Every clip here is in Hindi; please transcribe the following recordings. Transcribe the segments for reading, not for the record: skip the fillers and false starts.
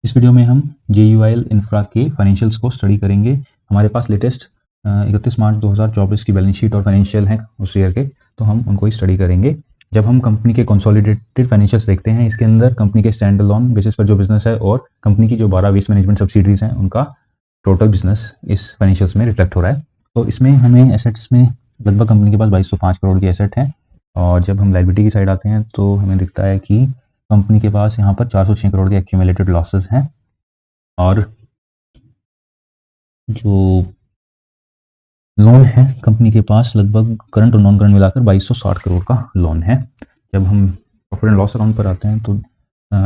इस वीडियो में हम JUIL इंफ्रा के फाइनेंशियल्स को स्टडी करेंगे। हमारे पास लेटेस्ट 31 मार्च 2024 की बैलेंस शीट और फाइनेंशियल हैं उस ईयर के, तो हम उनको ही स्टडी करेंगे। जब हम कंपनी के कंसोलिडेटेड फाइनेंशियल्स देखते हैं, इसके अंदर कंपनी के स्टैंड अलोन बेसिस पर जो बिजनेस है और कंपनी की जो 12 वेस्ट मैनेजमेंट सब्सिडरीज हैं उनका टोटल बिजनेस इस फाइनेंशियल्स में रिफ्लेक्ट हो रहा है। तो इसमें हमें एसेट्स में लगभग कंपनी के पास 2205 करोड़ की एसेट है, और जब हम लायबिलिटी की साइड आते हैं तो हमें दिखता है कि कंपनी के पास यहाँ पर 406 करोड़ के एक्यूमुलेटेड लॉसेस हैं, और जो लोन है कंपनी के पास लगभग करंट और नॉन करंट मिलाकर 2260 करोड़ का लोन है। जब हम प्रॉफिट एंड लॉस अकाउंट पर आते हैं तो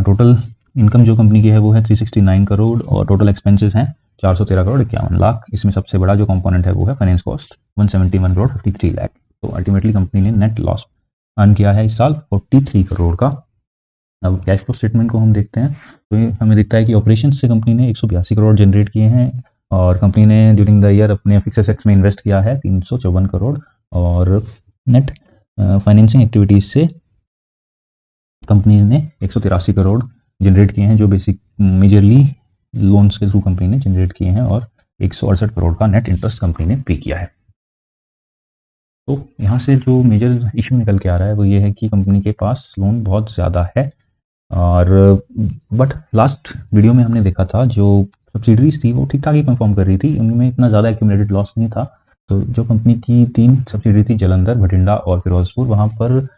टोटल इनकम जो कंपनी की है वो है 369 करोड़, और टोटल एक्सपेंसेस हैं 413 करोड़ 51 लाख। इसमें सबसे बड़ा जो कंपोनेंट है वो है फाइनेंस कॉस्ट 171 करोड़ 53 लाख। तो अल्टीमेटली कंपनी ने नेट लॉस अर्न किया है इस साल 43 करोड़ का। अब कैश फ्लो स्टेटमेंट को हम देखते हैं तो हमें दिखता है कि ऑपरेशन से कंपनी ने 182 करोड़ जनरेट किए हैं, और कंपनी ने ड्यूरिंग द ईयर अपने फिक्स एसेट्स में इन्वेस्ट किया है 354 करोड़, और नेट फाइनेंसिंग एक्टिविटीज़ से कंपनी ने 183 करोड़ जनरेट किए हैं, जो बेसिक मेजरली लोन्स के थ्रू कंपनी ने जनरेट किए हैं, और 168 करोड़ का नेट इंटरेस्ट कंपनी ने पे किया है। तो यहाँ से जो मेजर इशू निकल के आ रहा है वो ये है कि कंपनी के पास लोन बहुत ज़्यादा है, और बट लास्ट वीडियो में हमने देखा था जो सब्सिडरीज थी वो ठीक ठाक ही परफॉर्म कर रही थी, उनमें इतना ज़्यादा एक्यूमुलेटेड लॉस नहीं था। तो जो कंपनी की 3 सब्सिडरी थी, जलंधर, भटिंडा और फिरोजपुर, वहाँ पर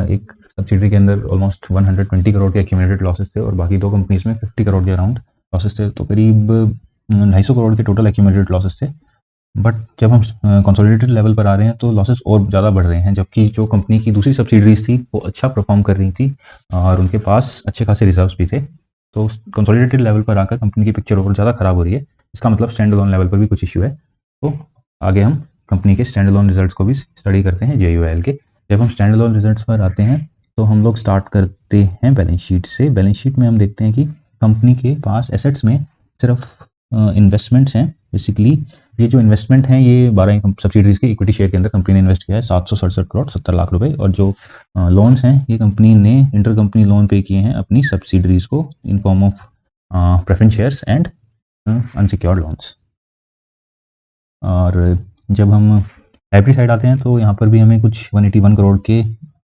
एक सब्सिडरी के अंदर ऑलमोस्ट 120 करोड़ के एक्यूमुलेटेड लॉसेस थे, और बाकी 2 कंपनीज में 50 करोड़ के अराउंड लॉसेस थे। तो करीब 250 करोड़ के टोटल एक्यूमुलेटेड लॉसेस थे। बट जब हम कंसोलिडेटेड लेवल पर आ रहे हैं तो लॉसेस और ज़्यादा बढ़ रहे हैं, जबकि जो कंपनी की दूसरी सब्सिडरीज थी वो अच्छा परफॉर्म कर रही थी और उनके पास अच्छे खासे रिजर्व्स भी थे। तो कंसोलिडेटेड लेवल पर आकर कंपनी की पिक्चर और ज़्यादा ख़राब हो रही है। इसका मतलब स्टैंड अलोन लेवल पर भी कुछ इशू है। तो आगे हम कंपनी के स्टैंड अलोन रिजल्ट्स को भी स्टडी करते हैं JUIL के। जब हम स्टैंड अलोन रिजल्ट्स पर आते हैं तो हम लोग स्टार्ट करते हैं बैलेंस शीट से। बैलेंस शीट में हम देखते हैं कि कंपनी के पास एसेट्स में सिर्फ इन्वेस्टमेंट्स हैं। बेसिकली ये जो इन्वेस्टमेंट हैं ये 12 सब्सिडरीज के इक्विटी शेयर के अंदर कंपनी ने इन्वेस्ट किया है 767 करोड़ 70 लाख रुपए, और जो लोन्स हैं ये कंपनी ने इंटर कंपनी लोन पे किए हैं अपनी सब्सिडरीज को in form of preference shares and unsecured loans. और जब हम लायबिलिटी साइड आते हैं तो यहाँ पर भी हमें कुछ 181 करोड़ के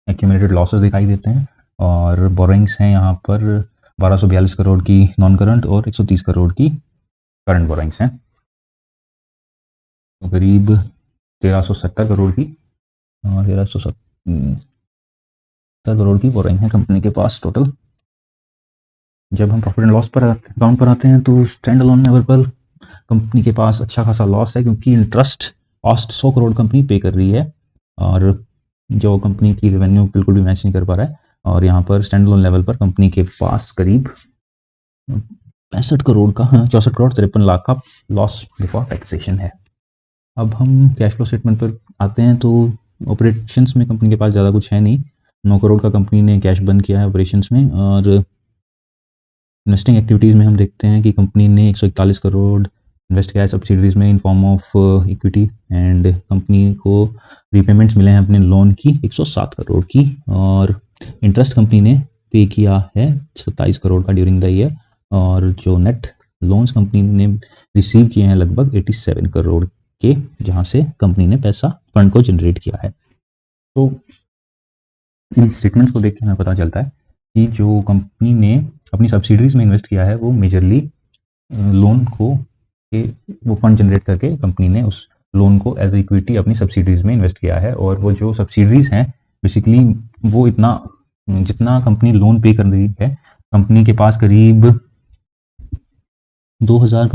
एक्यूमुलेटेड लॉसेस दिखाई देते हैं, और बोरोइंग्स हैं यहाँ पर 1242 करोड़ की नॉन करंट और 130 करोड़ की करंट बोरोइंग्स हैं। तो करीब 1370 करोड़ की और 1370 करोड़ की बोरोइंग है कंपनी के पास टोटल। जब हम प्रॉफिट एंड लॉस पर अकाउंट पर आते हैं तो स्टैंड अलोन लेवल पर कंपनी के पास अच्छा खासा लॉस है, क्योंकि इंटरेस्ट कॉस्ट 100 करोड़ कंपनी पे कर रही है, और जो कंपनी की रेवेन्यू बिल्कुल भी मैच नहीं कर पा रहा है। और यहाँ पर स्टैंड अलोन लेवल पर कंपनी के पास करीब 65 करोड़ का 64 करोड़ 53 लाख का लॉस बिफोर टैक्सेशन है। अब हम कैश फ्लो स्टेटमेंट पर आते हैं तो ऑपरेशंस में कंपनी के पास ज़्यादा कुछ है नहीं। 9 करोड़ का कंपनी ने कैश बर्न किया है ऑपरेशंस में, और इन्वेस्टिंग एक्टिविटीज़ में हम देखते हैं कि कंपनी ने 141 करोड़ इन्वेस्ट किया है सब्सिडरीज में in form of equity, and company को रीपेमेंट्स मिले हैं अपने लोन की 107 करोड़ की, और इंटरेस्ट कंपनी ने पे किया है 27 करोड़ का ड्यूरिंग द ईयर, और जो नेट लोन्स कंपनी ने रिसीव किए हैं लगभग 87 करोड़ के, जहाँ से कंपनी ने पैसा फंड को जनरेट किया है। तो इन स्टेटमेंट्स को देख के हमें पता चलता है कि जो कंपनी ने अपनी सब्सिडरीज में इन्वेस्ट किया है वो मेजरली लोन को वो फंड जनरेट करके कंपनी ने उस लोन को एज इक्विटी अपनी सब्सिडरीज में इन्वेस्ट किया है। और वो जो सब्सिडरीज हैं बेसिकली वो इतना जितना कंपनी लोन पे कर रही है, कंपनी के पास करीब 1300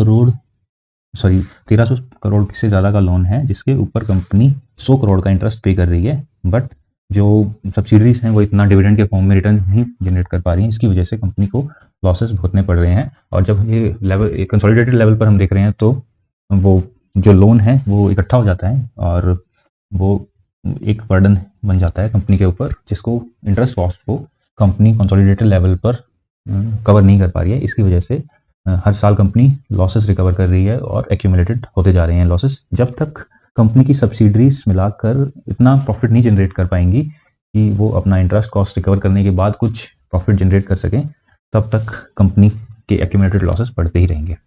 करोड़ से ज़्यादा का लोन है, जिसके ऊपर कंपनी 100 करोड़ का इंटरेस्ट पे कर रही है। बट जो सब्सिडरीज हैं वो इतना डिविडेंड के फॉर्म में रिटर्न नहीं जनरेट कर पा रही हैं, इसकी वजह से कंपनी को लॉसेस भुगतने पड़ रहे हैं। और जब ये लेवल कंसोलिडेटेड लेवल पर हम देख रहे हैं तो वो जो लोन है वो इकट्ठा हो जाता है, और वो एक बर्डन बन जाता है कंपनी के ऊपर, जिसको इंटरेस्ट कॉस्ट को कंपनी कंसोलिडेटेड लेवल पर कवर नहीं कर पा रही है। इसकी वजह से हर साल कंपनी लॉसेस रिकवर कर रही है और एक्यूमुलेटेड होते जा रहे हैं लॉसेस। जब तक कंपनी की सब्सिडरीज मिलाकर इतना प्रॉफिट नहीं जनरेट कर पाएंगी कि वो अपना इंटरेस्ट कॉस्ट रिकवर करने के बाद कुछ प्रॉफिट जनरेट कर सकें, तब तक कंपनी के एक्यूमुलेटेड लॉसेस बढ़ते ही रहेंगे।